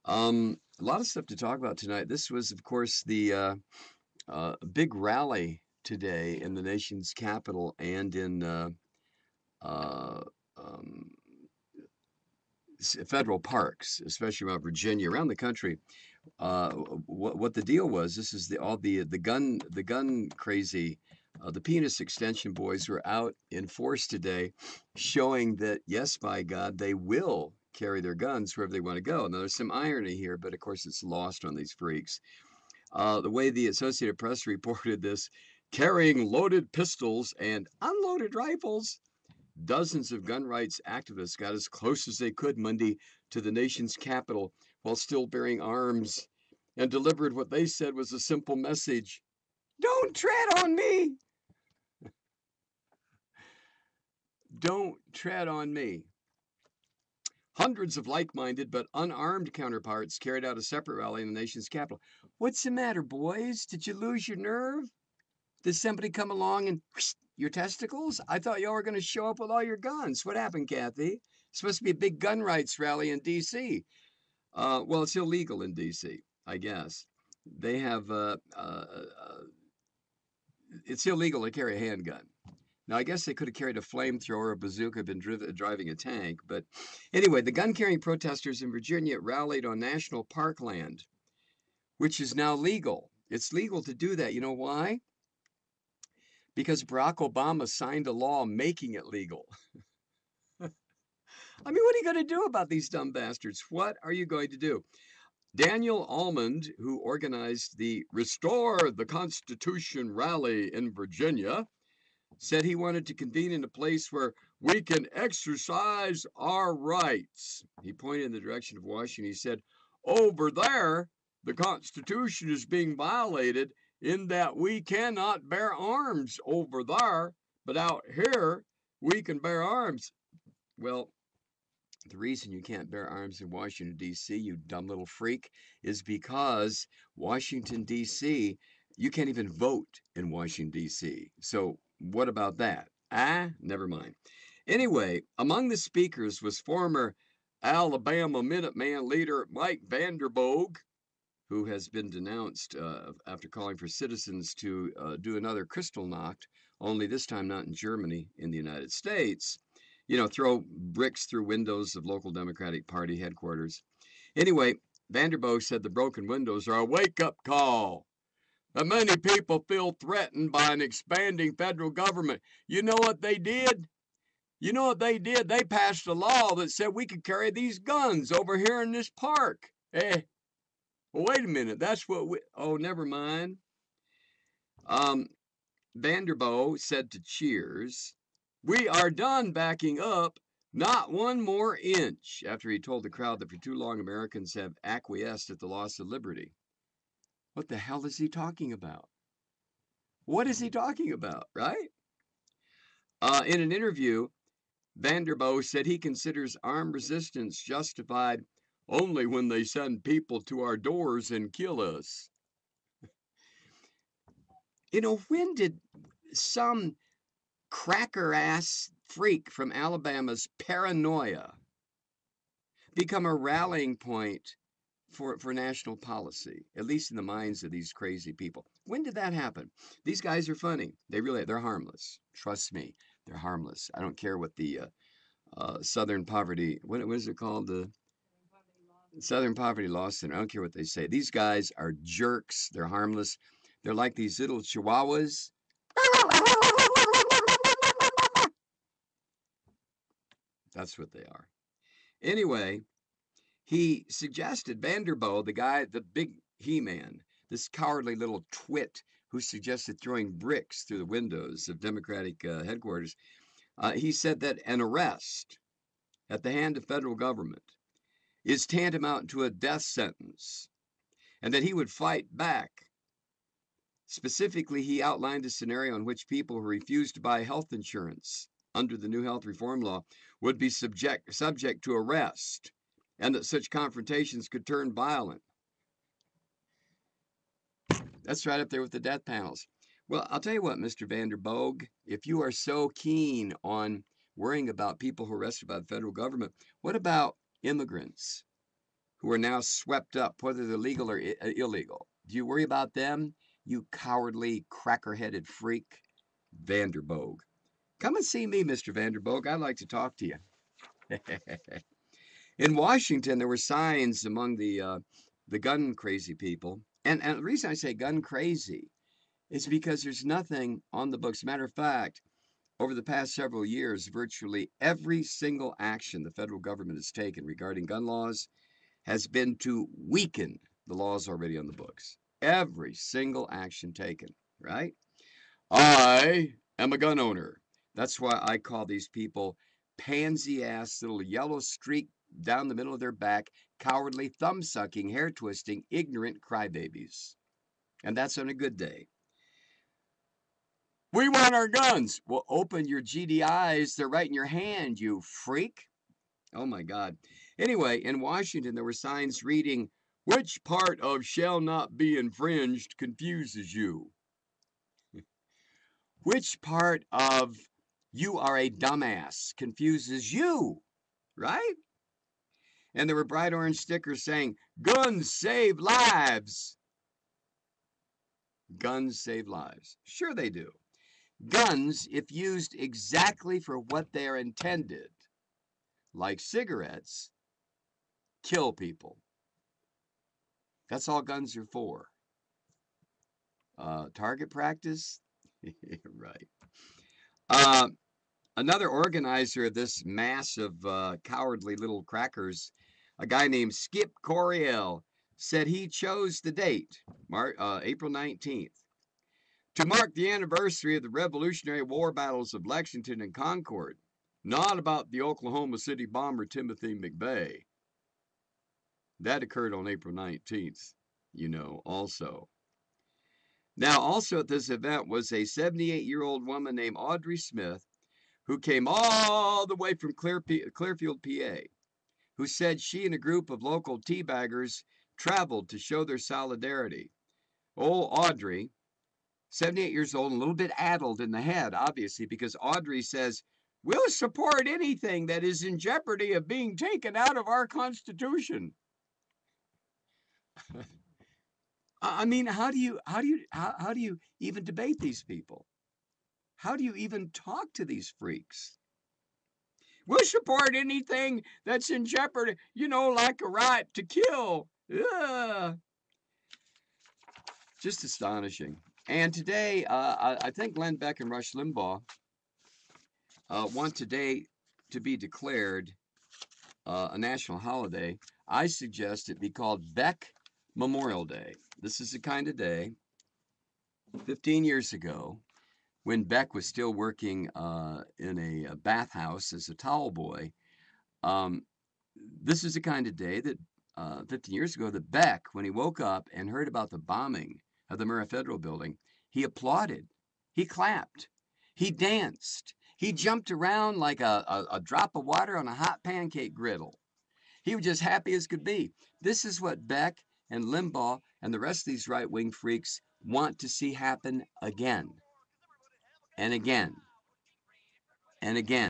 A lot of stuff to talk about tonight. This was, of course, the big rally today in the nation's capital and in uh, um, federal parks, especially around Virginia, around the country. What the deal was? This is the gun crazy. The penis extension boys were out in force today, showing that yes, by God, they will carry their guns wherever they want to go. Now, there's some irony here, but of course, it's lost on these freaks. The way the Associated Press reported this, carrying loaded pistols and unloaded rifles, dozens of gun rights activists got as close as they could Monday to the nation's capital while still bearing arms and delivered what they said was a simple message: don't tread on me! Don't tread on me. Hundreds of like minded but unarmed counterparts carried out a separate rally in the nation's capital. What's the matter, boys? Did you lose your nerve? Did somebody come along and whoosh, your testicles? I thought y'all were going to show up with all your guns. What happened, Kathy? It's supposed to be a big gun rights rally in D.C. Well, it's illegal in D.C., I guess. They have, it's illegal to carry a handgun. Now, I guess they could have carried a flamethrower, a bazooka, been driving a tank. But anyway, the gun carrying protesters in Virginia rallied on national park land, which is now legal. It's legal to do that. You know why? Because Barack Obama signed a law making it legal. I mean, what are you going to do about these dumb bastards? What are you going to do? Daniel Almond, who organized the Restore the Constitution rally in Virginia, said he wanted to convene in a place where we can exercise our rights. He pointed in the direction of Washington. He said, over there, the Constitution is being violated in that we cannot bear arms over there, but out here, we can bear arms. Well, the reason you can't bear arms in Washington, D.C., you dumb little freak, is because Washington, D.C., you can't even vote in Washington, D.C. So, what about that? Never mind. Anyway, among the speakers was former Alabama Minuteman leader Mike Vanderboog, who has been denounced after calling for citizens to do another Kristallnacht, only this time not in Germany, in the United States. You know, throw bricks through windows of local Democratic Party headquarters. Anyway, Vanderboog said the broken windows are a wake-up call. That many people feel threatened by an expanding federal government. You know what they did? You know what they did? They passed a law that said we could carry these guns over here in this park. Well, wait a minute. That's what we. Oh, never mind. Um, Vanderboog said to Cheers, we are done backing up, not one more inch, after he told the crowd that for too long Americans have acquiesced at the loss of liberty. What the hell is he talking about? What is he talking about, right? In an interview, Vanderboog said he considers armed resistance justified only when they send people to our doors and kill us. You know, when did some cracker ass freak from Alabama's paranoia become a rallying point for national policy, at least in the minds of these crazy people? When did that happen? These guys are funny. They're harmless. Trust me, they're harmless. I don't care what the Southern Poverty, what is it called? The Southern Poverty Law Center. I don't care what they say. These guys are jerks. They're harmless. They're like these little chihuahuas. That's what they are. Anyway, he suggested Vanderboog, the guy, the big He-Man, this cowardly little twit who suggested throwing bricks through the windows of Democratic headquarters. He said that an arrest at the hand of federal government is tantamount to a death sentence, and that he would fight back. Specifically, he outlined a scenario in which people who refuse to buy health insurance under the new health reform law would be subject to arrest, and that such confrontations could turn violent. That's right up there with the death panels. Well, I'll tell you what, Mr. Vanderboog, if you are so keen on worrying about people who are arrested by the federal government, what about immigrants who are now swept up, whether they're legal or illegal. Do you worry about them, you cowardly, cracker-headed freak? Vanderboog. Come and see me, Mr. Vanderboog. I'd like to talk to you. In Washington, there were signs among the gun crazy people. And the reason I say gun crazy is because there's nothing on the books. Matter of fact, over the past several years, virtually every single action the federal government has taken regarding gun laws has been to weaken the laws already on the books. Every single action taken, right? I am a gun owner. That's why I call these people pansy ass little yellow streak down the middle of their back, cowardly, thumb sucking, hair twisting, ignorant crybabies. And that's on a good day. We want our guns. Well, open your GDIs. They're right in your hand, you freak. Oh my God. Anyway, in Washington, there were signs reading, "Which part of shall not be infringed confuses you?" Which part of "you are a dumbass" confuses you, right? And there were bright orange stickers saying, "Guns save lives." Guns save lives. Sure they do. Guns, if used exactly for what they are intended, like cigarettes, kill people. That's all guns are for. Target practice? Right. Uh, Another organizer of this mass of cowardly little crackers, a guy named Skip Coriel, said he chose the date, April 19th, to mark the anniversary of the Revolutionary War battles of Lexington and Concord, not about the Oklahoma City bomber Timothy McVeigh. That occurred on April 19th, also. Now, also at this event was a 78-year-old woman named Audrey Smith, who came all the way from Clearfield, PA, who said she and a group of local teabaggers traveled to show their solidarity. Oh, Audrey, 78 years old, and a little bit addled in the head, obviously, because Audrey says, "We'll support anything that is in jeopardy of being taken out of our Constitution." I mean, how do you even debate these people? How do you even talk to these freaks? We'll support anything that's in jeopardy, like a right to kill. Ugh. Just astonishing. And today, I think Glenn Beck and Rush Limbaugh want today to be declared a national holiday. I suggest it be called Beck Memorial Day. This is the kind of day, 15 years ago, when Beck was still working in a bathhouse as a towel boy. This is the kind of day that 15 years ago that Beck, when he woke up and heard about the bombing of the Murrah Federal Building, he applauded, he clapped, he danced, he jumped around like a drop of water on a hot pancake griddle. He was just happy as could be. This is what Beck and Limbaugh and the rest of these right-wing freaks want to see happen again and again and again.